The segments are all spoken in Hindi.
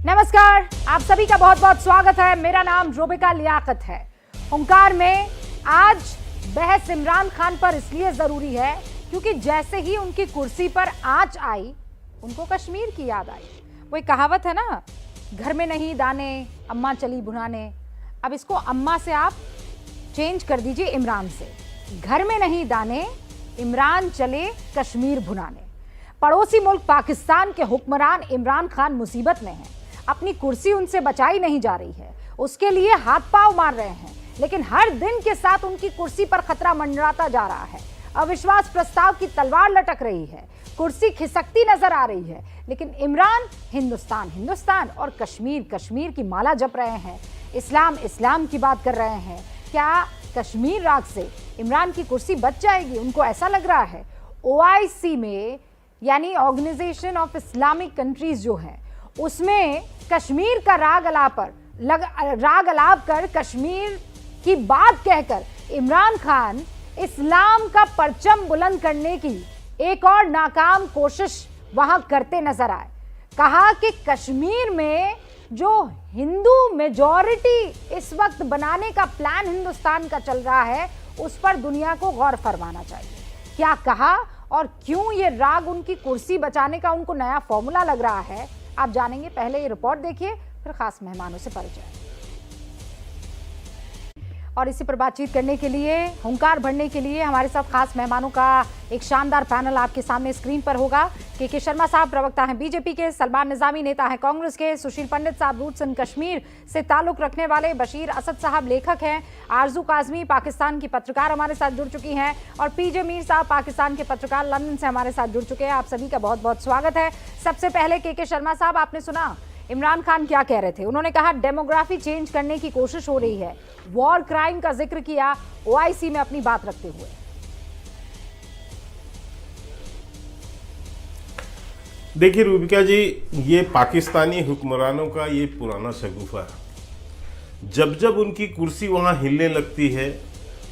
नमस्कार, आप सभी का बहुत बहुत स्वागत है। मेरा नाम रोबिका लियाकत है। हुंकार में आज बहस इमरान खान पर इसलिए जरूरी है क्योंकि जैसे ही उनकी कुर्सी पर आंच आई, उनको कश्मीर की याद आई। वो एक कहावत है ना, घर में नहीं दाने अम्मा चली भुनाने। अब इसको अम्मा से आप चेंज कर दीजिए इमरान से। घर में नहीं दाने, इमरान चले कश्मीर भुनाने। पड़ोसी मुल्क पाकिस्तान के हुक्मरान इमरान खान मुसीबत में हैं। अपनी कुर्सी उनसे बचाई नहीं जा रही है, उसके लिए हाथ पांव मार रहे हैं, लेकिन हर दिन के साथ उनकी कुर्सी पर खतरा मंडराता जा रहा है। अविश्वास प्रस्ताव की तलवार लटक रही है, कुर्सी खिसकती नजर आ रही है, लेकिन इमरान हिंदुस्तान हिंदुस्तान और कश्मीर कश्मीर की माला जप रहे हैं, इस्लाम इस्लाम की बात कर रहे हैं। क्या कश्मीर राग से इमरान की कुर्सी बच जाएगी? उनको ऐसा लग रहा है। OIC में यानी ऑर्गेनाइजेशन ऑफ इस्लामिक कंट्रीज जो है, उसमें कश्मीर का राग अलाप कर कश्मीर की बात कहकर इमरान खान इस्लाम का परचम बुलंद करने की एक और नाकाम कोशिश वहां करते नजर आए। कहा कि कश्मीर में जो हिंदू मेजॉरिटी इस वक्त बनाने का प्लान हिंदुस्तान का चल रहा है, उस पर दुनिया को गौर फरमाना चाहिए। क्या कहा और क्यों ये राग उनकी कुर्सी बचाने का उनको नया फॉर्मूला लग रहा है, आप जानेंगे। पहले ये रिपोर्ट देखिए, फिर खास मेहमानों से परिचय। और इसी पर बातचीत करने के लिए, हुंकार भरने के लिए हमारे साथ खास मेहमानों का एक शानदार पैनल आपके सामने स्क्रीन पर होगा। के शर्मा साहब प्रवक्ता हैं बीजेपी के, सलमान निजामी नेता हैं कांग्रेस के, सुशील पंडित साहब रूट्स इन कश्मीर से ताल्लुक रखने वाले, बशीर असद साहब लेखक हैं, आरजू काजमी पाकिस्तान की पत्रकार हमारे साथ जुड़ चुकी हैं, और पीजे मीर साहब पाकिस्तान के पत्रकार लंदन से हमारे साथ जुड़ चुके हैं। आप सभी का बहुत बहुत स्वागत है। सबसे पहले के शर्मा साहब, आपने सुना इमरान खान क्या कह रहे थे? उन्होंने कहा डेमोग्राफी चेंज करने की कोशिश हो रही है, वॉर क्राइम का जिक्र किया OIC में अपनी बात रखते हुए। देखिए रूबिका जी, ये पाकिस्तानी हुक्मरानों का ये पुराना शगुफा है। जब जब उनकी कुर्सी वहां हिलने लगती है,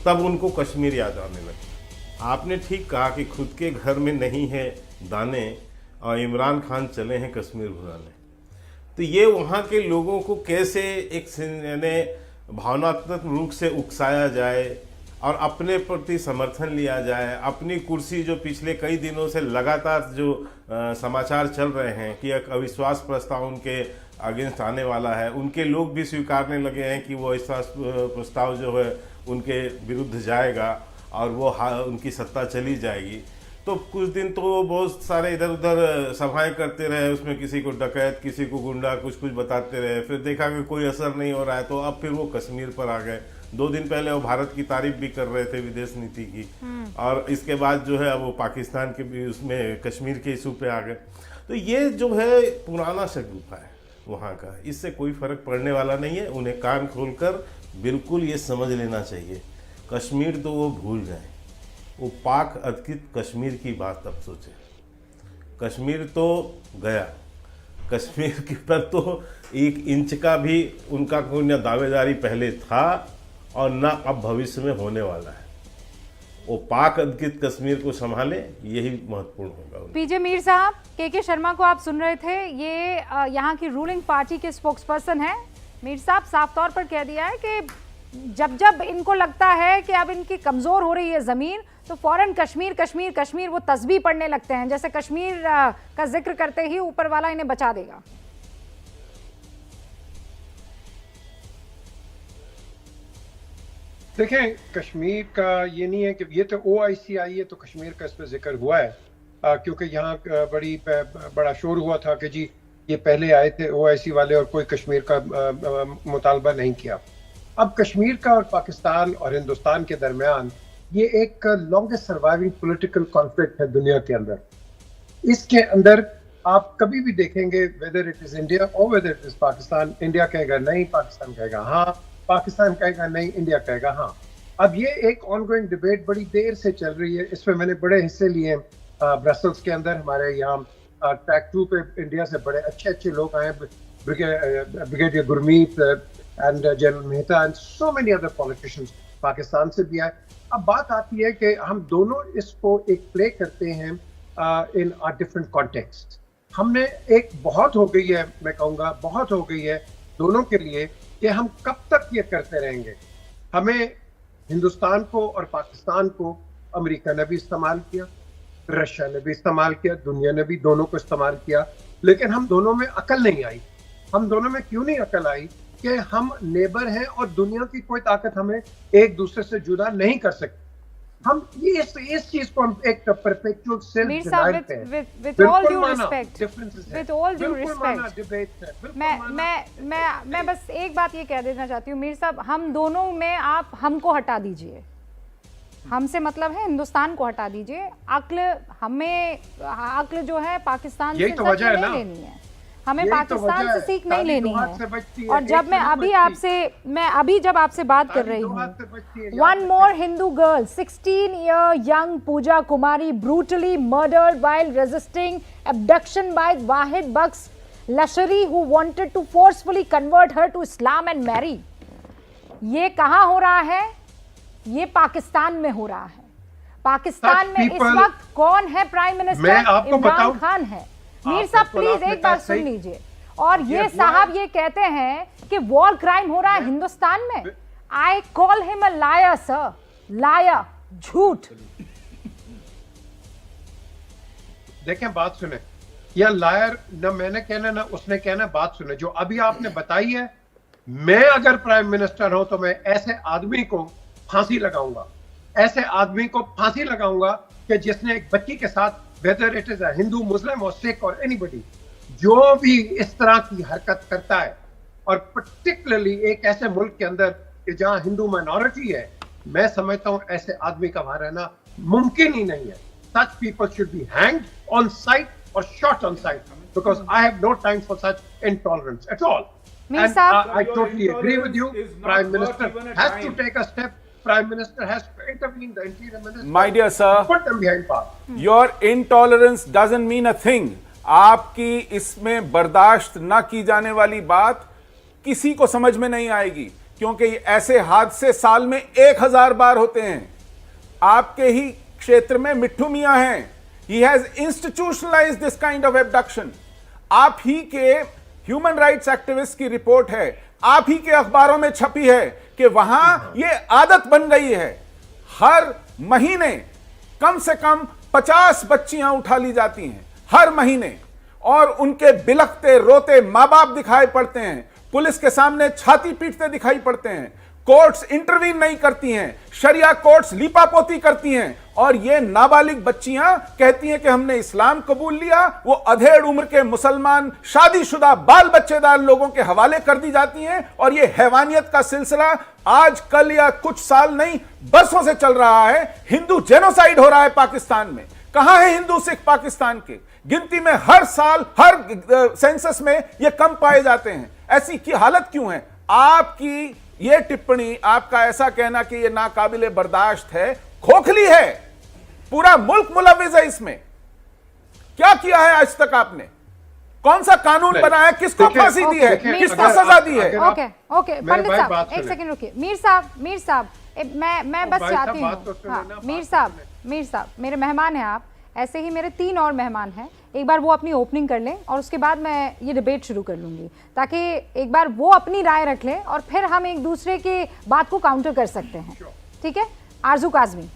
तब उनको कश्मीर याद आने लगती है। आपने ठीक कहा कि खुद के घर में नहीं है दाने और इमरान खान चले हैं कश्मीर भुनाने। तो ये वहाँ के लोगों को कैसे एक भावनात्मक रूप से उकसाया जाए और अपने प्रति समर्थन लिया जाए। अपनी कुर्सी जो पिछले कई दिनों से लगातार जो समाचार चल रहे हैं कि एक अविश्वास प्रस्ताव उनके अगेंस्ट आने वाला है, उनके लोग भी स्वीकारने लगे हैं कि वो अविश्वास प्रस्ताव जो है उनके विरुद्ध जाएगा और वो उनकी सत्ता चली जाएगी। तो कुछ दिन तो वो बहुत सारे इधर उधर सभाएं करते रहे, उसमें किसी को डकैत, किसी को गुंडा, कुछ बताते रहे। फिर देखा कि कोई असर नहीं हो रहा है, तो अब फिर वो कश्मीर पर आ गए। 2 दिन पहले वो भारत की तारीफ भी कर रहे थे विदेश नीति की, और इसके बाद जो है वो पाकिस्तान के भी उसमें कश्मीर के इशू पे आ गए। तो ये जो है पुराना शगुफा है वहाँ का, इससे कोई फर्क पड़ने वाला नहीं है। उन्हें कान खोलकर बिल्कुल ये समझ लेना चाहिए, कश्मीर तो वो भूल जाए। वो पाक अधिकृत कश्मीर की बात अब सोचे। कश्मीर तो गया, कश्मीर के पर तो 1 इंच का भी उनका कोई न दावेदारी पहले था और न अब भविष्य में होने वाला है। वो पाक अधिकृत कश्मीर को संभाले, यही महत्वपूर्ण होगा। पीजे मीर साहब, के शर्मा को आप सुन रहे थे, ये यहाँ की रूलिंग पार्टी के स्पोक्सपर्सन हैं। मीर साहब साफ तौर पर कह दिया है कि जब जब इनको लगता है कि अब इनकी कमजोर हो रही है जमीन, तो फौरन कश्मीर कश्मीर कश्मीर वो तस्बीह पढ़ने लगते हैं, जैसे कश्मीर का जिक्र करते ही ऊपर वाला इन्हें बचा देगा। देखें, कश्मीर का ये नहीं है कि ये तो OIC आई है तो कश्मीर का इस पर जिक्र हुआ है, क्योंकि यहाँ बड़ा शोर हुआ था कि जी ये पहले आए थे OIC वाले और कोई कश्मीर का मुतालबा नहीं किया। अब कश्मीर का और पाकिस्तान और हिंदुस्तान के दरमियान ये एक लॉन्गेस्ट सर्वाइविंग पॉलिटिकल कॉन्फ्लिक्ट है दुनिया के अंदर। इसके अंदर आप कभी भी देखेंगे, वेदर इट इज इंडिया और weather it is Pakistan, India कहेगा नहीं, पाकिस्तान कहेगा हाँ, पाकिस्तान कहेगा नहीं, इंडिया कहेगा हाँ। अब ये एक ऑनगोइंग डिबेट बड़ी देर से चल रही है। इसमें मैंने बड़े हिस्से लिए ब्रसल्स के अंदर। हमारे यहाँ ट्रैक 2 पे इंडिया से बड़े अच्छे लोग आए, brigadier Gurmeet and general Mehta and so many other politicians Pakistan से भी आए। अब बात आती है कि हम दोनों इसको एक प्ले करते हैं इन अ डिफरेंट कॉन्टेक्स्ट। हमने एक बहुत हो गई है, मैं कहूँगा बहुत हो गई है दोनों के लिए कि हम कब तक ये करते रहेंगे। हमें हिंदुस्तान को और पाकिस्तान को अमेरिका ने भी इस्तेमाल किया, रशिया ने भी इस्तेमाल किया, दुनिया ने भी दोनों को इस्तेमाल किया, लेकिन हम दोनों में अकल नहीं आई। हम दोनों में क्यों नहीं अकल आई? कि हम नेबर हैं और दुनिया की कोई ताकत हमें एक दूसरे से जुदा नहीं कर सकती। हम ये इस चीज को हम एक परपेचुअल सेल्फ मीर साहब, डिनाइल पे हैं। with all due माना respect, differences हैं, with all due बिल्कुल माना respect, debates हैं, बिल्कुल मैं माना मैं बस एक बात ये कह देना चाहती हूँ मीर साहब, हम दोनों में आप हमको हटा दीजिए, हमसे मतलब है हिंदुस्तान को हटा दीजिए। अक्ल जो है पाकिस्तान से यही तो सच वजह है में ना। नहीं लेनी है, हमें यही तो पाकिस्तान वजह से है। सीख नहीं ताली लेनी दो हाथ से है। बचती है, और एक जब से मैं नहीं अभी जब आपसे बात कर रही दो हूँ, हाथ से बचती है, याद one रखें। more Hindu girl, 16-year young Pooja Kumari, brutally murdered while resisting abduction by Wahid Baksh Lashari, who wanted to forcefully convert her to Islam and marry. ये कहाँ हो रहा है? ये पाकिस्तान में हो रहा है। पाकिस्तान में इस वक्त कौन है प्राइम मिनिस्टर? इमरान खान है। मीर साहब प्लीज एक बात सुन लीजिए। और ये साहब ये कहते हैं कि वॉर क्राइम हो रहा है हिंदुस्तान में। I call him a liar sir, liar, झूठ। देखें बात सुने, या लायर ना मैंने कहना ना उसने कहना, बात सुने जो अभी आपने बताई है। मैं अगर प्राइम मिनिस्टर हूं तो मैं ऐसे आदमी को फांसी लगाऊंगा, ऐसे आदमी को फांसी लगाऊंगा कि जिसने एक बच्ची के साथ, whether it is a Hindu, Muslim और सिख और एनीबडी, जो भी इस तरह की हरकत करता है, और पर्टिकुलरली एक ऐसे मुल्क के अंदर कि जहां हिंदू माइनॉरिटी है, मैं समझता हूं ऐसे आदमी का वहां रहना मुमकिन ही नहीं है। Such people should be hanged on sight or shot on sight, because I have no time for such intolerance at all. And I totally agree with you. Prime Minister has to take a step. Prime Minister has to intervene. The Interior Minister, My dear sir, put them behind bars. your intolerance doesn't mean a thing. आपकी इसमें बर्दाश्त ना की जाने वाली बात किसी को समझ में नहीं आएगी, क्योंकि ऐसे हादसे साल में 1000 बार होते हैं। आपके ही क्षेत्र में मिट्ठू मियां हैं, he has institutionalized this kind of abduction. आप ही के ह्यूमन राइट्स एक्टिविस्ट की रिपोर्ट है, आप ही के अखबारों में छपी है कि वहां ये आदत बन गई है। हर महीने कम से कम 50 बच्चियां उठा ली जाती हैं हर महीने, और उनके बिलखते रोते मां बाप दिखाई पड़ते हैं, पुलिस के सामने छाती पीटते दिखाई पड़ते हैं। कोर्ट्स इंटरवीन नहीं करती हैं, शरिया कोर्ट्स लीपापोती करती हैं, और ये नाबालिग बच्चियां कहती हैं कि हमने इस्लाम कबूल लिया। वो अधेड़ उम्र के मुसलमान शादीशुदा बाल बच्चेदार लोगों के हवाले कर दी जाती हैं, और ये हैवानियत का सिलसिला आज कल या कुछ साल नहीं बरसों से चल रहा है। हिंदू जेनोसाइड हो रहा है पाकिस्तान में। कहां है हिंदू सिख पाकिस्तान के? गिनती में हर साल हर सेंसस में ये कम पाए जाते हैं। ऐसी की हालत क्यों है? आपकी ये टिप्पणी, आपका ऐसा कहना कि ये नाकाबिले बर्दाश्त है, खोखली है। पूरा मुल्क मुलविस है इसमें। क्या किया है आज तक आपने? कौन सा कानून बनाया? किसको फांसी दी है? किसको सजा दी है? ओके पंडित साहब एक सेकंड रुकिए। मीर साहब मैं बस चाहती हूँ, मीर साहब मेरे मेहमान हैं आप, ऐसे ही मेरे 3 और मेहमान हैं। एक बार वो अपनी ओपनिंग कर लें और उसके बाद मैं ये डिबेट शुरू कर लूंगी, ताकि एक बार वो अपनी राय रख लें और फिर हम एक दूसरे की बात को काउंटर कर सकते हैं। ठीक है? आरजू काजमी,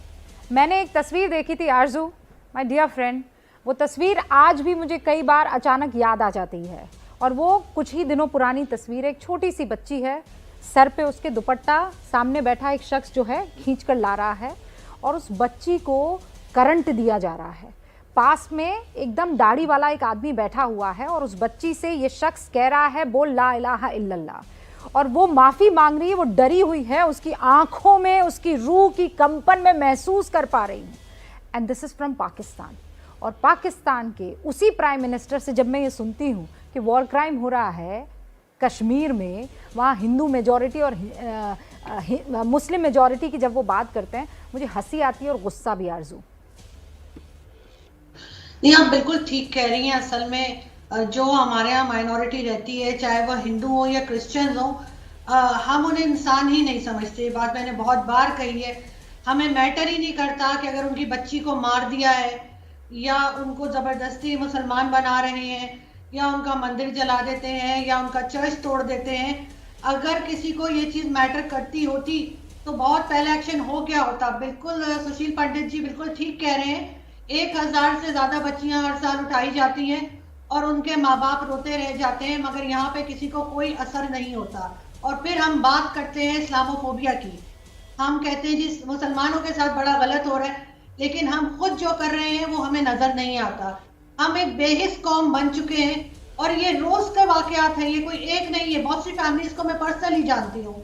मैंने एक तस्वीर देखी थी, आरजू माय डियर फ्रेंड, वो तस्वीर आज भी मुझे कई बार अचानक याद आ जाती है। और वो कुछ ही दिनों पुरानी तस्वीर है। एक छोटी सी बच्ची है, सर पे उसके दुपट्टा, सामने बैठा एक शख्स जो है खींच कर ला रहा है, और उस बच्ची को करंट दिया जा रहा है। पास में एकदम दाढ़ी वाला एक आदमी बैठा हुआ है, और उस बच्ची से ये शख्स कह रहा है बोल ला इलाहा इल्लल्लाह, और वो माफ़ी मांग रही है। वो डरी हुई है, उसकी आंखों में उसकी रूह की कंपन में महसूस कर पा रही हूँ। And this is from Pakistan. और पाकिस्तान के उसी प्राइम मिनिस्टर से जब मैं ये सुनती हूँ कि वॉर क्राइम हो रहा है कश्मीर में, वहाँ हिंदू मेजॉरिटी और मुस्लिम मेजॉरिटी की जब वो बात करते हैं, मुझे हंसी आती है और गुस्सा भी। आरजू नहीं, आप बिल्कुल ठीक कह रही हैं। असल में जो हमारे यहाँ माइनॉरिटी रहती है, चाहे वह हिंदू हो या क्रिश्चियंस हो, हम उन्हें इंसान ही नहीं समझते। ये बात मैंने बहुत बार कही है। हमें मैटर ही नहीं करता कि अगर उनकी बच्ची को मार दिया है या उनको जबरदस्ती मुसलमान बना रहे हैं, या उनका मंदिर जला देते हैं, या उनका चर्च तोड़ देते हैं। अगर किसी को ये चीज मैटर करती होती तो बहुत पहले एक्शन हो गया होता। बिल्कुल सुशील पंडित जी बिल्कुल ठीक कह रहे हैं। 1000 से ज्यादा बच्चियां हर साल उठाई जाती हैं और उनके माँ बाप रोते रह जाते हैं, मगर यहाँ पे किसी को कोई असर नहीं होता। और फिर हम बात करते हैं इस्लामोफोबिया की। हम कहते हैं जी मुसलमानों के साथ बड़ा गलत हो रहा है, लेकिन हम खुद जो कर रहे हैं वो हमें नजर नहीं आता। हम एक बेहिस कौम बन चुके हैं और ये रोज का वाकयात है, ये कोई एक नहीं है। बहुत सी फैमिलीज को मैं पर्सनली जानती हूँ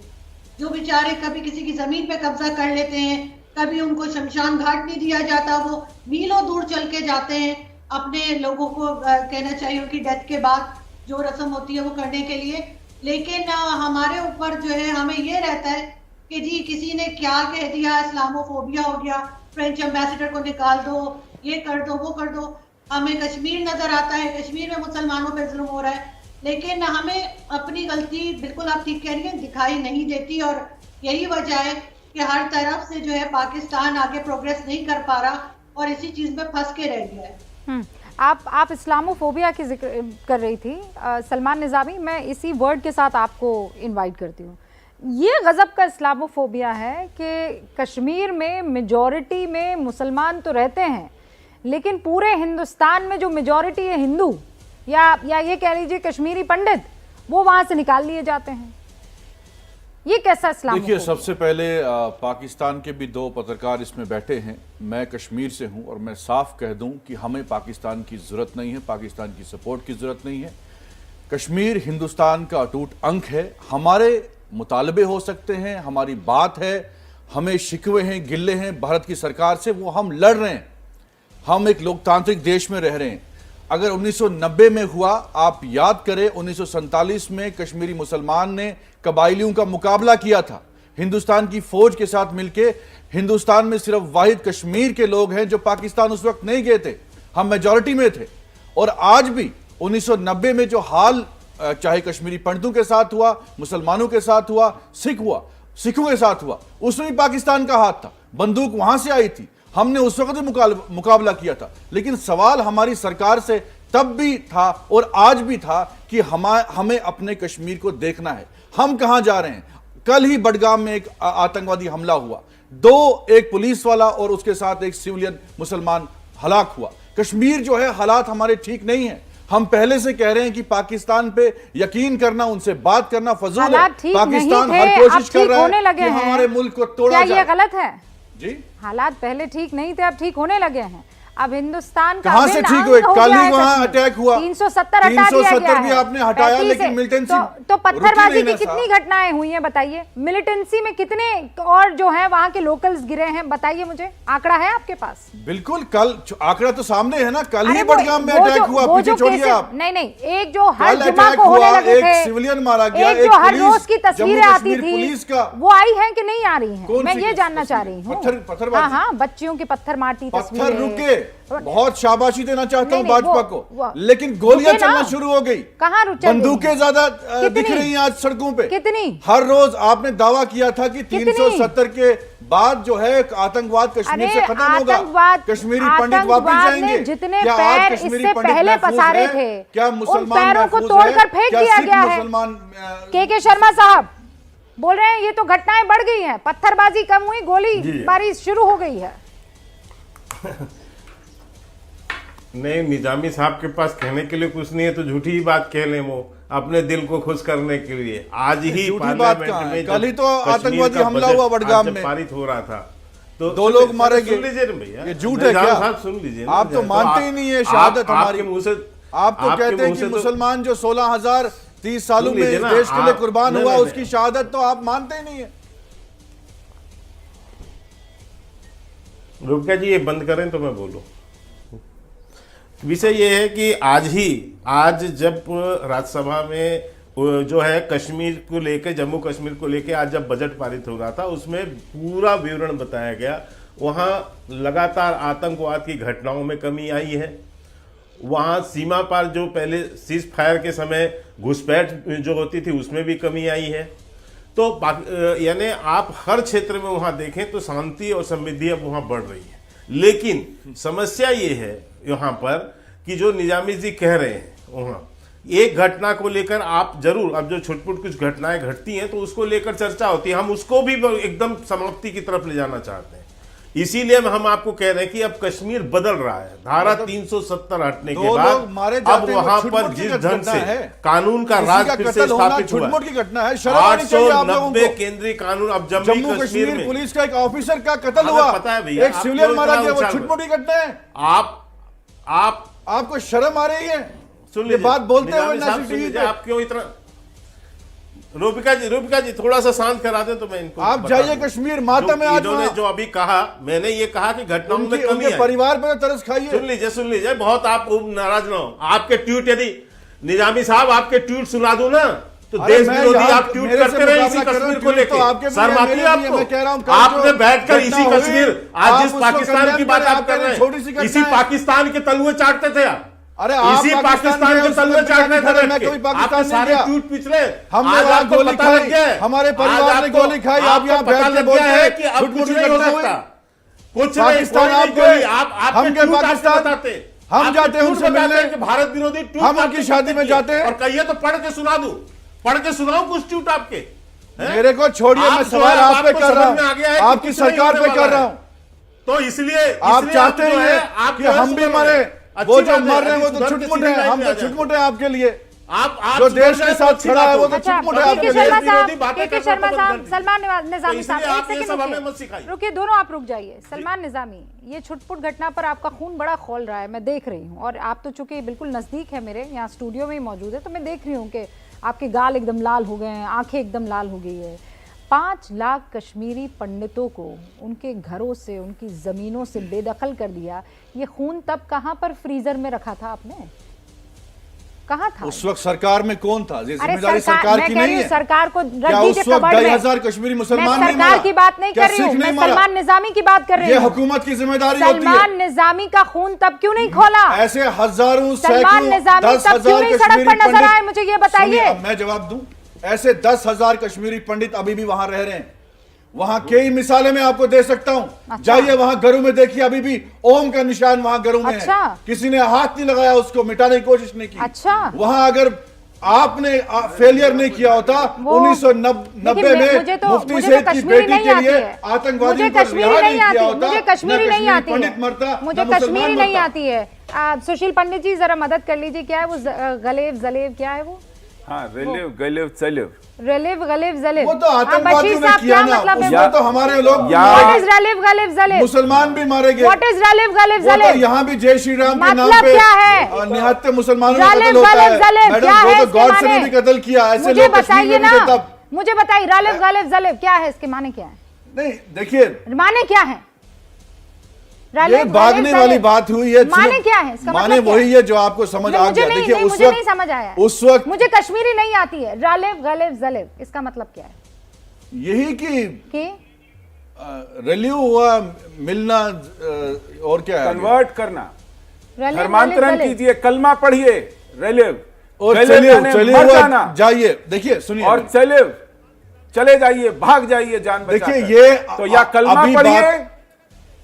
जो बेचारे कभी किसी की जमीन पे कब्जा कर लेते हैं, कभी उनको शमशान घाट नहीं दिया जाता, वो मीलों दूर चल के जाते हैं अपने लोगों को कहना चाहिए उनकी डेथ के बाद जो रस्म होती है वो करने के लिए। लेकिन हमारे ऊपर जो है हमें ये रहता है कि जी किसी ने क्या कह दिया, इस्लामोफोबिया हो गया, फ्रेंच एम्बेसडर को निकाल दो, ये कर दो, वो कर दो। हमें कश्मीर नजर आता है, कश्मीर में मुसलमानों पे जुल्म हो रहा है, लेकिन हमें अपनी गलती बिल्कुल आप ठीक कह रही हैं दिखाई नहीं देती। और यही वजह है कि हर तरफ से जो है पाकिस्तान आगे प्रोग्रेस नहीं कर पा रहा और इसी चीज में फंस के रह गया है। आप इस्लामोफोबिया की जिक्र कर रही थी सलमान निज़ामी, मैं इसी वर्ड के साथ आपको इनवाइट करती हूँ। ये गजब का इस्लामोफोबिया है कि कश्मीर में मेजॉरिटी में मुसलमान तो रहते हैं, लेकिन पूरे हिंदुस्तान में जो मेजॉरिटी है हिंदू या ये कह लीजिए कश्मीरी पंडित, वो वहां से निकाल लिए जाते हैं। ये कैसा इस्लाम? देखिए, सबसे पहले पाकिस्तान के भी 2 पत्रकार इसमें बैठे हैं। मैं कश्मीर से हूं और मैं साफ कह दूं कि हमें पाकिस्तान की जरूरत नहीं है, पाकिस्तान की सपोर्ट की जरूरत नहीं है। कश्मीर हिंदुस्तान का अटूट अंग है। हमारे मुतालबे हो सकते हैं, हमारी बात है, हमें शिकवे हैं, गिल्ले हैं भारत की सरकार से, वो हम लड़ रहे हैं। हम एक लोकतांत्रिक देश में रह रहे हैं। अगर 1990 में हुआ, आप याद करें 1947 में कश्मीरी मुसलमान ने कबाइलियों का मुकाबला किया था हिंदुस्तान की फौज के साथ मिलकर। हिंदुस्तान में सिर्फ वाहिद कश्मीर के लोग हैं जो पाकिस्तान उस वक्त नहीं गए थे, हम मेजॉरिटी में थे। और आज भी 1990 में जो हाल चाहे कश्मीरी पंडितों के साथ हुआ, मुसलमानों के साथ हुआ, सिखों के साथ हुआ, उसमें भी पाकिस्तान का हाथ था, बंदूक वहां से आई थी, हमने उस वक्त भी मुकाबला किया था। लेकिन सवाल हमारी सरकार से तब भी था और आज भी था कि हमें अपने कश्मीर को देखना है, हम कहां जा रहे हैं। कल ही बडगाम में एक आतंकवादी हमला हुआ, एक पुलिस वाला और उसके साथ एक सिविलियन मुसलमान हलाक हुआ। कश्मीर जो है, हालात हमारे ठीक नहीं है। हम पहले से कह रहे हैं कि पाकिस्तान पे यकीन करना, उनसे बात करना फजूल है। पाकिस्तान हर कोशिश कर रहा है कि हमारे मुल्क को तोड़ा जाए। ये गलत है जी? हालात पहले ठीक नहीं थे, अब ठीक होने लगे हैं। अब हिंदुस्तान का कहां से ठीक हुए? कल ही वहां अटैक हुआ, 370 भी आपने हटाया, लेकिन मिलिटेंसी तो पत्थरबाजी की कितनी घटनाएं हुई हैं बताइए? मिलिटेंसी में कितने और जो है वहां के लोकल्स गिरे हैं बताइए मुझे, आंकड़ा है आपके पास? बिल्कुल, कल आंकड़ा तो सामने है ना, कल ही बडगाम में अटैक हुआ, पीछे छोड़िए आप। नहीं, एक जो हर जुमा को होने लगे थे, एक सिविलियन मारा गया, एक जो हर रोज की तस्वीरें आती थी, वो आई है कि नहीं आ रही है? मैं ये जानना चाह रही हूँ। हाँ, बच्चियों की पत्थर मारती पत्थर रुके, बहुत शाबाशी देना चाहता हूं भाजपा को, लेकिन गोलियां चलना शुरू हो गई। कहां बंदूकें ज्यादा दिख रही हैं आज सड़कों पे। कितनी? हर रोज आपने दावा किया था कि 370 के बाद जो है आतंकवाद कश्मीर से खत्म होगा, कश्मीरी पंडित वापस जाएंगे। जितने पैर इससे पहले पसारे थे, क्या मुसलमान पैरों को तोड़कर फेंक दिया गया है? के शर्मा साहब बोल रहे हैं ये तो घटनाएं बढ़ गई हैं, पत्थरबाजी कम हुई, गोलीबारी शुरू हो गई है। नहीं, निजामी साहब के पास कहने के लिए कुछ नहीं है तो झूठी ही बात कह लें, वो अपने दिल को खुश करने के लिए। आज ही पार्लियामेंट में कल ही तो आतंकवादी हमला हुआ बडगाम में, पारित हो रहा था, तो 2 लोग मारे गए। सुन लीजिए भैया, ये झूठ है क्या? साहब सुन लीजिए, आप तो मानते ही नहीं है शहादत हमारी मुंह से। आप तो कहते हैं कि मुसलमान जो 16,000 30 सालों में इस देश के लिए कुर्बान हुआ, उसकी शहादत तो आप मानते ही नहीं है। रुपया जी ये बंद करें तो मैं बोलूं। विषय ये है कि आज जब राज्यसभा में जो है कश्मीर को लेकर, जम्मू कश्मीर को लेकर आज जब बजट पारित हो रहा था, उसमें पूरा विवरण बताया गया। वहां लगातार आतंकवाद की घटनाओं में कमी आई है, वहां सीमा पार जो पहले सीज फायर के समय घुसपैठ जो होती थी उसमें भी कमी आई है। तो यानी आप हर क्षेत्र में वहां देखें तो शांति और समृद्धि अब वहां बढ़ रही है। लेकिन समस्या ये है यहाँ पर कि जो निजामी जी कह रहे हैं वहाँ एक घटना को लेकर आप जरूर, अब जो छुटपुट कुछ घटनाएं घटती हैं तो उसको लेकर चर्चा होती है, हम उसको भी एकदम समाप्ति की तरफ ले जाना चाहते हैं। इसीलिए हम आपको कह रहे हैं कि अब कश्मीर बदल रहा है। धारा 370 हटने के बाद अब वहां पर जिस ढंग से कानून का राज फिर से स्थापित हुआ, छुटमुट की घटना है, शर्म आनी चाहिए आप लोगों को। 890 केंद्रीय कानून अब जम्मू कश्मीर में पुलिस का एक ऑफिसर का कत्ल हुआ, पता है भैया, एक सिविलियन मारा गया, वो छुटमुट की घटना है। आपको शर्म आ रही है सुन ये बात बोलते हुए नेशनल टीवी पे? आप क्यों इतना, रूबिका जी थोड़ा सा शांत करा दे तो मैं इनको आप जाइए कश्मीर मातम में। इन्होंने जो अभी कहा, मैंने ये कहा कि घटनाओं में कमी है, परिवार पर तरस खाइए। सुन लीजिए, बहुत आप नाराज ना हो। आपके ट्वीट, यदि निजामी साहब आपके ट्वीट सुना दूं ना तो देश विरोधी आप ट्वीट करते रहे इसी कश्मीर को लेकर, शर्म आती है आपको? आपने बैठकर इसी कश्मीर, आज जिस पाकिस्तान की बात आप कर रहे हैं, इसी पाकिस्तान के तलुए चाटते थे आप। अरे इसी पाकिस्तान के तलवे चाटने थे, आपके सारे ट्वीट पिछले, हमने वहां गोली खाई, हमारे परिवार ने गोली खाई, आप यहां बैठ के बोलते हैं कि अब कुछ नहीं हो सकता, कुछ पाकिस्तान नहीं, हम के पाकिस्तान बताते, हम जाते हैं उनसे मिलने, भारत विरोधी ट्वीट हम उनकी शादी में जाते हैं और कहिए तो पढ़ के सुना दूं, पढ़ के सुनाऊं कुछ ट्वीट आपके? मेरे को छोड़िए, मैं सवाल आप पे कर रहा हूं, आपकी सरकार पे कर रहा हूं। तो इसलिए आप चाहते हैं कि हम भी मरे, वो जो मर रहे हैं वो तो छुटमुट है, हम तो छुटमुट है आपके लिए। आप जो देश के साथ खड़ा है वो तो छुटमुट है आपके लिए। के शर्मा साहब, सलमान निजामी साहब, एक सेकंड रुकिए, दोनों आप रुक जाइए। सलमान निजामी, ये छुटपुट घटना पर आपका खून बड़ा खौल रहा है, मैं देख रही हूँ, और आप तो चूंकि बिल्कुल नजदीक है मेरे, यहाँ स्टूडियो में ही मौजूद है, तो मैं देख रही हूँ कि आपके गाल एकदम लाल हो गए हैं, आंखें एकदम लाल हो गई है। 5 लाख कश्मीरी पंडितों को उनके घरों से, उनकी जमीनों से बेदखल कर दिया। ये खून तब कहां पर फ्रीजर में रखा था आपने? कहां था उस वक्त? सरकार में कौन था? ये अरे जिम्मेदारी सरकार की नहीं है? सरकार को क्या उस वक्त 2,500 कश्मीरी मुसलमान नहीं सरकार की बात नहीं कर रही हूँ, मैं सलमान निजामी की बात कर रही हूँ। ये हुकूमत की जिम्मेदारी होती है। सलमान निजामी का खून तब क्यों नहीं खोला? ऐसे हजारों, सलमान निजामी तब क्यों नहीं सड़क पर नजर आए? मुझे ये बताइए। मैं जवाब दूं, ऐसे 10,000 कश्मीरी पंडित अभी भी वहां रह रहे हैं। वहां कई मिसालें मैं आपको दे सकता हूं। अच्छा। जाइए वहां घरों में देखिए, अभी भी ओम का निशान वहां घरों में अच्छा। है। किसी ने हाथ नहीं लगाया, उसको मिटाने की कोशिश नहीं की। अच्छा। वहां अगर आपने फेलियर नहीं किया होता 1990 में मुफ्ती सईद की बेटी के लिए आतंकवादियों को रिहा नहीं किया होता, मुझे कश्मीरी नहीं आती है, मरता, मुझे कश्मीरी नहीं आती है। सुशील पंडित जी जरा मदद कर लीजिए, क्या है वो गलेव जलेव, क्या है वो? हाँ, रेलेव गलेव चलेव, रेलेव गलेव जलेव, वो तो आतंकवादियों ने किया ना, उसमें तो हमारे लोग, व्हाट इज रेलेव गलेव जलेव? मुसलमान भी मारे गए। व्हाट इज रेलेव गलेव वो तो जलेव? यहाँ भी जय श्री राम के नाम मतलब पे क्या है? निहत्ते मुसलमानों का रेलेव कत्ल होता गलेव है। जलेव क्या है? मैडम, गॉड से भी कत्ल किया, ऐसे मुझे लोग कश्मीर बताइए में भी थे ना, तब। मुझे बताइए रेलेव गलेव जलेव क्या है, इसके माने क्या है? नहीं देखिए, माने क्या है? ये भागने वाली बात हुई है। माने क्या है इसका? माने वही है जो आपको समझ आ गया। देखिए मुझे नहीं समझ आया, उस वक्त मुझे कश्मीरी नहीं आती है। रालेव गलेव जलेव इसका मतलब क्या है? यही कि रिलीव हुआ, मिलना, और क्या है, कन्वर्ट करना, धर्मांतरण कीजिए, कलमा पढ़िए, रेलेव और चलिए जाइए, देखिए सुनिए, और चले जाइए, भाग जाइए जान बचाकर। देखिए ये तो या कलमा पढ़िए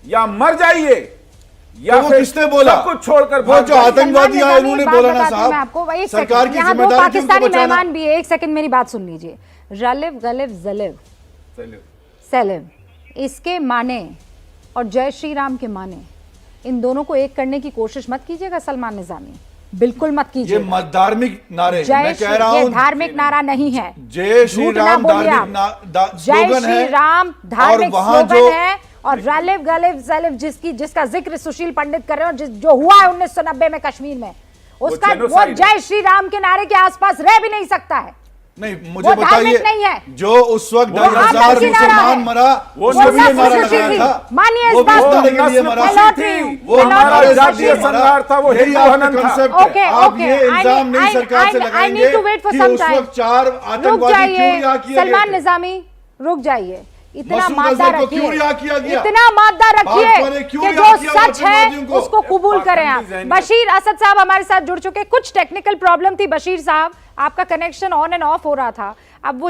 या मर जाइए, या तो वो किसने बोला? सब कुछ छोड़कर वो जो आतंकवादी आए उन्होंने बोला ना साहब, आपको सरकार की यहाँ जिम्मेदारी पाकिस्तानी मेहमान भी है, एक सेकंड मेरी बात सुन लीजिए। रालेव गलेव जलेव सेलेव, इसके माने और जय श्री राम के माने, इन दोनों को एक करने की कोशिश मत कीजिएगा सलमान निजामी, बिल्कुल मत कीजिए। ये धार्मिक नारे, मैं कह रहा हूं, धार्मिक नारा नहीं है। जय श्री राम धार्मिक जय श्री राम धार्मिक स्लोगन है, और रालेव गलेव जलेव जिसका जिक्र सुशील पंडित कर रहे हैं, और जो हुआ है 1990 में कश्मीर में, उसका वो जय श्री राम के नारे के आसपास रह भी नहीं सकता है। नहीं, मुझे बताइए, नहीं है। जो उस वक्त 2,000 मुसलमान मरा, वो सभी ने मारा लगाया था। मानिए इस वो बात को, के लिए मरा, वो हमारा जातीय संघार था, वो यही आपका कंसेप्ट है। आप ये इल्जाम नहीं सरकार से लगाएंगे कि उस वक्त 4 आतंकवादी क्यों रिहा किए गए। सलमान निजामी रुक जाइए, इतना मादा रखिए, इतना मादा रखिए कि जो सच है उसको कबूल करें आप। बशीर असद साहब हमारे साथ जुड़ चुके। कुछ टेक्निकल प्रॉब्लम थी बशीर साहब, आपका कनेक्शन ऑन एंड ऑफ हो रहा था, अब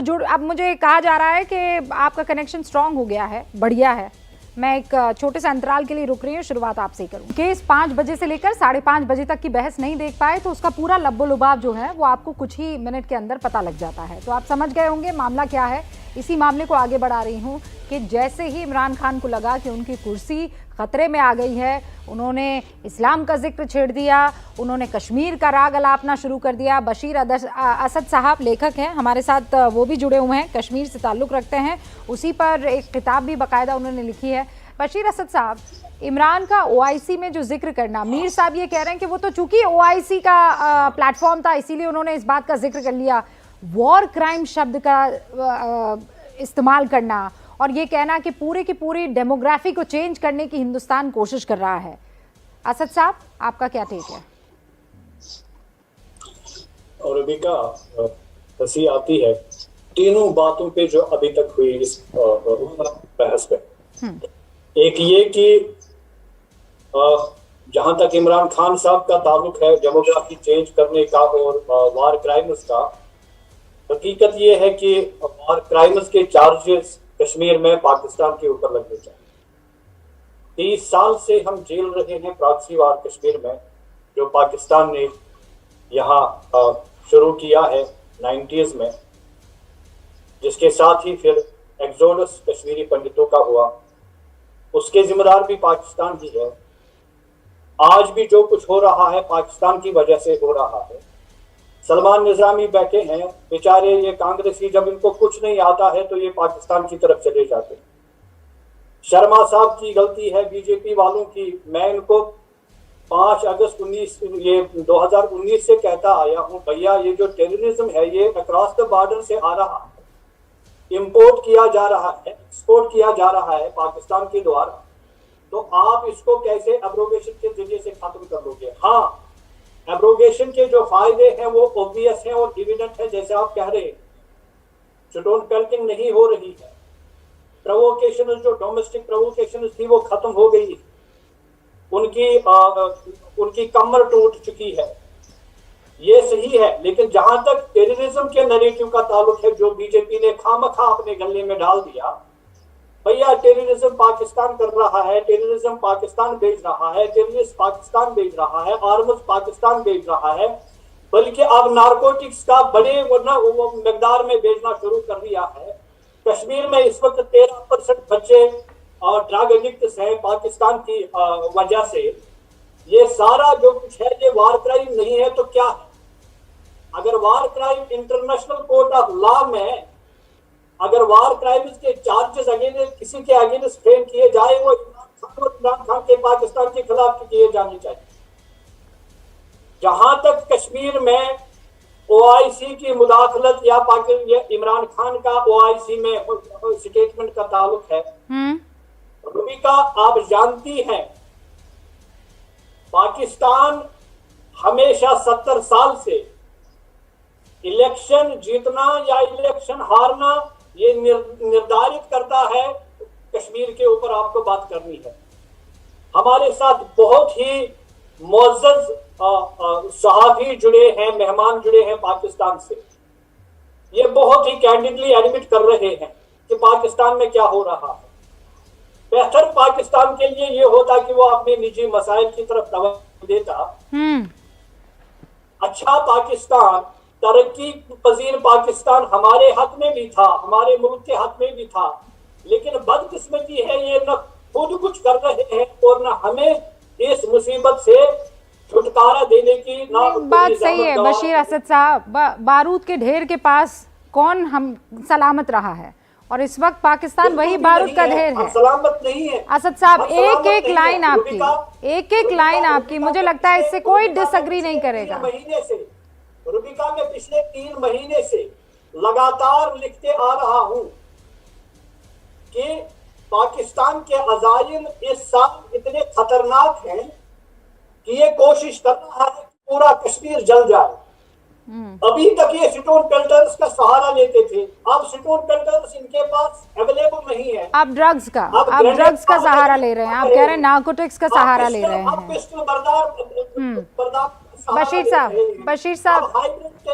मुझे कहा जा रहा है कि आपका कनेक्शन स्ट्रांग हो गया है, बढ़िया है, मैं एक छोटे से अंतराल के लिए रुक रही हूँ, शुरुआत आपसे ही करूँ। केस 5 बजे से लेकर 5:30 बजे तक की बहस नहीं देख पाए तो उसका पूरा लब्बो-लुबाब जो है वो आपको कुछ ही मिनट के अंदर पता लग जाता है। तो आप समझ गए होंगे मामला क्या है। इसी मामले को आगे बढ़ा रही हूँ कि जैसे ही इमरान खान को लगा कि उनकी कुर्सी खतरे में आ गई है, उन्होंने इस्लाम का जिक्र छेड़ दिया, उन्होंने कश्मीर का राग अलापना शुरू कर दिया। बशीर असद साहब लेखक हैं, हमारे साथ वो भी जुड़े हुए हैं, कश्मीर से ताल्लुक़ रखते हैं, उसी पर एक किताब भी बाकायदा उन्होंने लिखी है। बशीर असद साहब, इमरान का ओआईसी में जो जिक्र करना, मीर साहब ये कह रहे हैं कि वो तो चूंकि ओआईसी का प्लेटफॉर्म था इसीलिए उन्होंने इस बात का जिक्र कर लिया। वॉर क्राइम शब्द का इस्तेमाल करना और ये कहना कि पूरे की पूरी डेमोग्राफी को चेंज करने की हिंदुस्तान कोशिश कर रहा है। असद साहब, आपका क्या टेक है? और रुबिका, हंसी आती है तीनों बातों पे जो अभी तक हुई इस बहस पे। एक ये कि जहां तक इमरान खान साहब का ताल्लुक है डेमोग्राफी चेंज करने का और वार क्राइम्स का, हकीकत ये है कि वार क्राइम्स के चार्जेस कश्मीर में पाकिस्तान के ऊपर लगने चाहिए। 30 साल से हम झेल रहे हैं प्रॉक्सी वार कश्मीर में, जो पाकिस्तान ने यहाँ शुरू किया है 90s में, जिसके साथ ही फिर एक्सोडस कश्मीरी पंडितों का हुआ, उसके जिम्मेदार भी पाकिस्तान ही है। आज भी जो कुछ हो रहा है पाकिस्तान की वजह से हो रहा है। सलमान निजामी बैठे हैं बेचारे, ये कांग्रेसी, जब इनको कुछ नहीं आता है तो ये पाकिस्तान की तरफ चले जाते हैं। शर्मा साहब की गलती है, बीजेपी वालों की। मैं इनको 5 अगस्त 2019 से कहता आया हूं, भैया ये जो टेररिज्म है ये अक्रॉस द बॉर्डर से आ रहा है, इंपोर्ट किया जा रहा है, एक्सपोर्ट किया जा रहा है पाकिस्तान के द्वारा, तो आप इसको कैसे एब्रोगेशन के जरिए से खत्म कर लोगे? हाँ, एब्रोगेशन के जो फायदे हैं वो ऑब्वियस है और डिविडेंट है, जैसे आप कह रहे हैं। स्टोन पेल्टिंग नहीं हो रही है, प्रोवोकेशन जो डोमेस्टिक प्रोवोकेशन थी वो खत्म हो गई, उनकी कमर टूट चुकी है, ये सही है। लेकिन जहां तक टेररिज्म के नैरेटिव का ताल्लुक है, जो बीजेपी ने खामखा अपने गले में डाल दिया, भैया टेररिज्म पाकिस्तान कर रहा है, टेररिज्म पाकिस्तान भेज रहा है, टेररिस्ट पाकिस्तान भेज रहा है, आर्म्स पाकिस्तान भेज रहा है, बल्कि अब नारकोटिक्स का बड़े मकदार में भेजना शुरू कर दिया है। कश्मीर में इस वक्त 13% बच्चे और ड्रग एडिक्ट्स हैं पाकिस्तान की वजह से। ये सारा जो कुछ है ये वार क्राइम नहीं है तो क्या है? अगर war crime international court of law में अगर वार क्राइम्स के चार्जेस अगेंस्ट किसी के अगेंस्ट फ्रेम किए जाए, वो इमरान खान के पाकिस्तान के खिलाफ किए जाने चाहिए। जहां तक कश्मीर में ओआईसी की मुदाखलत या इमरान खान का ओआईसी में स्टेटमेंट का ताल्लुक है, रुबिका आप जानती हैं पाकिस्तान हमेशा 70 साल से इलेक्शन जीतना या इलेक्शन हारना ये निर्धारित करता है। कश्मीर के ऊपर आपको बात करनी है। हमारे साथ बहुत ही मोअज़्ज़ज़ सहाफ़ी जुड़े हैं, मेहमान जुड़े हैं पाकिस्तान से। ये बहुत ही कैंडिडली एडमिट कर रहे हैं कि पाकिस्तान में क्या हो रहा है। बेहतर पाकिस्तान के लिए ये होता कि वो अपने निजी मसाइल की तरफ तवज्जो देता। अच्छा पाकिस्तान, तरक्की पजीर पाकिस्तान हमारे हक में भी था, हमारे मुल्क के हक में भी था, लेकिन बदकिस्मती है ये न खुद कुछ कर रहे हैं और न हमें इस मुसीबत से छुटकारा देने की ना। बात सही है बशीर असद साहब, बारूद के ढेर के पास कौन हम सलामत रहा है और इस वक्त पाकिस्तान वही बारूद का ढेर है। सलामत नहीं है असद साहब, एक एक लाइन आपकी मुझे लगता है इससे कोई डिसएग्री नहीं करेगा। महीने से रुबिका में पिछले 3 महीने से लगातार लिखते आ रहा हूं कि पाकिस्तान के अज़ाइम इस साल इतने खतरनाक हैं कि ये कोशिश कर रहा है कि पूरा कश्मीर जल जाए। अभी तक ये स्टोन पेल्टर्स का सहारा लेते थे, अब स्टोन पेल्टर्स इनके पास अवेलेबल नहीं है। आप ड्रग्स का सहारा ले रहे हैं, आप कह रहे हैं नार्कोटिक्स का सहारा ले रहे हैं। बशीर साहब,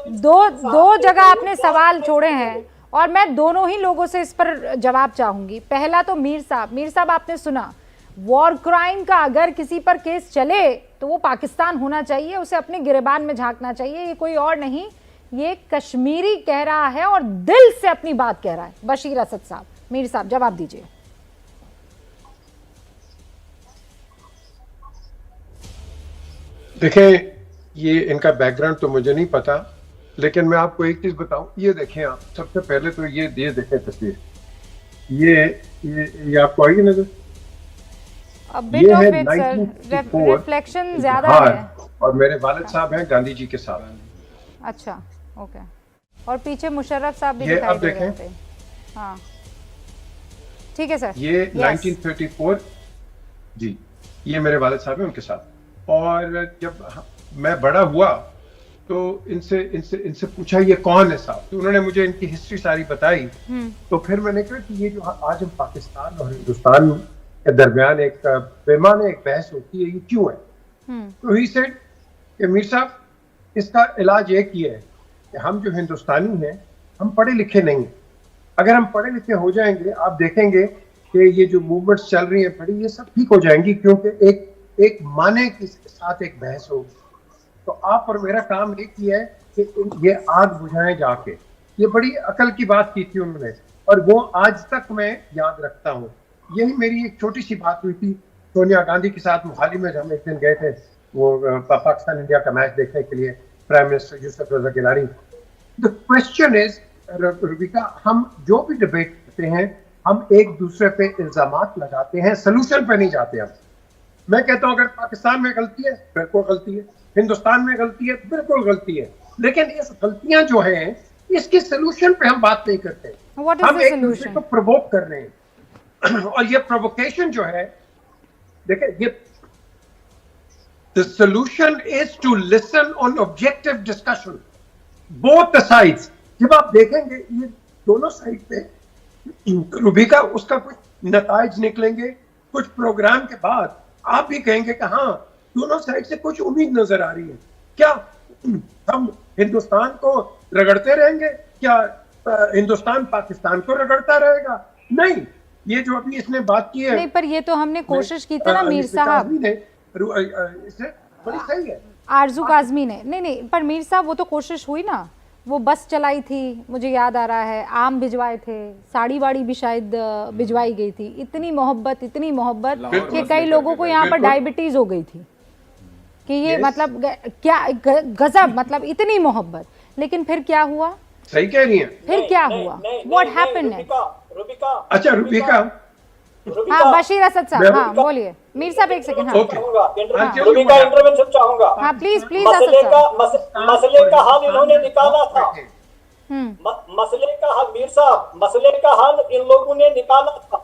दो जगह आपने सवाल छोड़े हैं और मैं दोनों ही लोगों से इस पर जवाब चाहूंगी। पहला तो मीर साहब आपने सुना, वॉर क्राइम का अगर किसी पर केस चले तो वो पाकिस्तान होना चाहिए, उसे अपने गिरेबान में झांकना चाहिए, ये कोई और नहीं, ये कश्मीरी कह रहा है और दिल से अपनी बात कह रहा है। बशीर असद साहब, मीर साहब जवाब दीजिए। देखें, ये इनका बैकग्राउंड तो मुझे नहीं पता, लेकिन मैं आपको एक चीज बताऊं। ये देखें आप, सबसे पहले तो ये देखें तस्वीर, ये आपको आएगी नजर? ये है 1954 रिफ्लेक्शन ज्यादा है और मेरे वालिद साहब हैं गांधी जी के साथ। अच्छा, ओके। और पीछे मुशर्रफ साहब भी ये दिखाई अब दे रहे देखें। थे। हाँ ठीक है सर। ये Yes. 1934 जी, ये मेरे वालिद साहब हैं उनके साथ। और जब मैं बड़ा हुआ तो इनसे पूछा ये कौन है साहब, तो उन्होंने मुझे इनकी हिस्ट्री सारी बताई। तो फिर मैंने कहा कि ये जो आज हम पाकिस्तान और हिंदुस्तान के दरमियान एक पैमाने एक बहस होती है, ये क्यों है? तो ही सेड कि मीर साहब, इसका इलाज एक ही है कि हम जो हिंदुस्तानी हैं, हम पढ़े लिखे नहीं हैं। अगर हम पढ़े लिखे हो जाएंगे, आप देखेंगे कि ये जो मूवमेंट्स चल रही हैं बड़ी, ये सब ठीक हो जाएंगी, क्योंकि एक माने के साथ एक बहस होगी। तो आप और मेरा काम एक ही है कि ये आग बुझाएं जाके। ये बड़ी अकल की बात की थी उन्होंने, और वो आज तक मैं याद रखता हूँ। यही मेरी एक छोटी सी बात हुई थी सोनिया गांधी के साथ मोहाली में, जब हम एक दिन गए थे वो पाकिस्तान इंडिया का मैच देखने के लिए, prime minister Yusuf Raza Gilani. The question is Rubika, हम जो भी डिबेट करते हैं, हम एक दूसरे पे इल्जामात लगाते हैं, सोल्यूशन पे नहीं जाते हम। मैं कहता हूं अगर पाकिस्तान में गलती है, बिल्कुल गलती है, हिंदुस्तान में गलती है, बिल्कुल गलती है, लेकिन इस गलतियां जो हैं, इसके सोल्यूशन पे हम बात नहीं करते। हम एक दूसरे को प्रोवोक कर रहे हैं। और ये प्रोवोकेशन जो है, देखिए, ये the solution is to listen on objective discussion both the sides. जब आप देखेंगे ये दोनों साइड पे रूबिका, उसका कुछ नताइज निकलेंगे, कुछ प्रोग्राम के बाद आप भी कहेंगे कि हाँ, दोनों साइड से कुछ उम्मीद नजर आ रही है। क्या हम हिंदुस्तान को रगड़ते रहेंगे? क्या हिंदुस्तान पाकिस्तान को रगड़ता रहेगा? नहीं, ये जो अभी इसने बात की है, नहीं, पर ये तो हमने कोशिश की थी ना मीर साहब, इससे बड़ी सही है आरजू काजमी ने। नहीं, पर मीर साहब वो तो कोशिश हुई ना, वो बस चलाई थी, मुझे याद आ रहा है, आम भिजवाए थे, साड़ी वाड़ी भी शायद भिजवाई गई थी। इतनी मोहब्बत कि कई लोगों को यहाँ पर डायबिटीज हो गई थी कि ये मतलब क्या गजब, मतलब इतनी मोहब्बत। लेकिन फिर क्या हुआ? सही कह रही हैं। फिर क्या हुआ? What happened? अच्छा रूबिका, हाँ बशीर असद साहब, हाँ बोलिए। मीर साहब एक सेकंड। हाँ रूबिका इंटरवेंशन चाहूंगा। हाँ प्लीज असद साहब। मसले का हल इन्होंने निकाला था। मसले का हल, मीर साहब, मसले का हल इन लोगों ने निकाला था।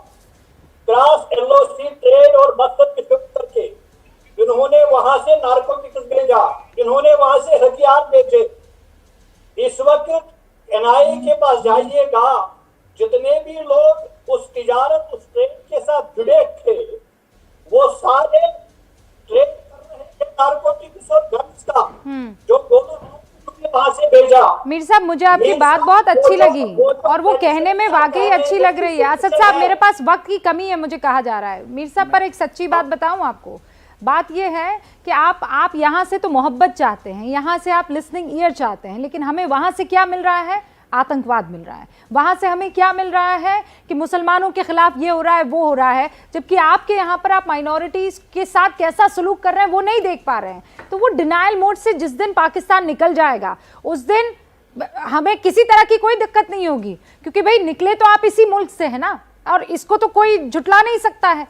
क्रॉस एलओसी ट्रेड और मकसद की करके इन्होंने वहां से नार्कोटिक्स भेजा, इन्होंने वहां से हथियार भेजे। इस वक्त एनआईए के पास जाइएगा, जितने भी लोग उस तिजारत, उस ट्रेड के साथ जुड़े थे, वो सारे ट्रेड कर रहे थे नार्कोटिक्स और ड्रग्स का, जो दोनों वहां से भेजा। मीर साहब, मुझे आपकी बात बहुत अच्छी लगी और वो कहने में वाकई अच्छी लग रही है। असद साहब, मेरे पास वक्त की कमी है, मुझे कहा जा रहा है। मीर साहब, पर एक सच्ची बात बताऊं आपको, बात यह है कि आप यहाँ से तो मोहब्बत चाहते हैं, यहाँ से आप लिसनिंग ईयर चाहते हैं, लेकिन हमें वहाँ से क्या मिल रहा है? आतंकवाद मिल रहा है। वहाँ से हमें क्या मिल रहा है कि मुसलमानों के खिलाफ ये हो रहा है, वो हो रहा है, जबकि आपके यहाँ पर आप माइनॉरिटीज़ के साथ कैसा सलूक कर रहे हैं वो नहीं देख पा रहे हैं। तो वो डिनायल मोड से जिस दिन पाकिस्तान निकल जाएगा, उस दिन हमें किसी तरह की कोई दिक्कत नहीं होगी, क्योंकि भाई निकले तो आप इसी मुल्क से है ना, और इसको तो कोई झुटला नहीं सकता है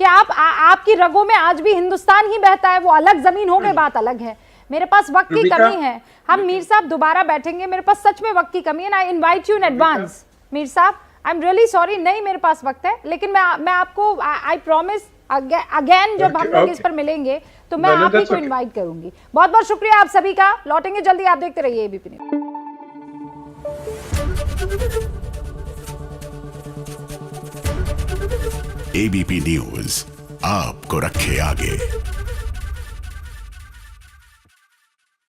कि आपकी रगों में आज भी हिंदुस्तान ही बहता है। वो अलग जमीन हो गई, बात अलग है। मेरे पास वक्त की कमी है, हम मीर साहब दोबारा बैठेंगे, मेरे पास सच में वक्त की कमी है। I invite you in advance Mir साहब, आई एम रियली सॉरी, नहीं मेरे पास वक्त है, लेकिन मैं आपको आई प्रॉमिस अगेन जब हम लोग इस पर मिलेंगे तो मैं आप ही को इनवाइट करूंगी। बहुत बहुत शुक्रिया आप सभी का, लौटेंगे जल्दी, आप देखते रहिए एबीपी न्यूज़। एबीपी न्यूज आपको रखे आगे।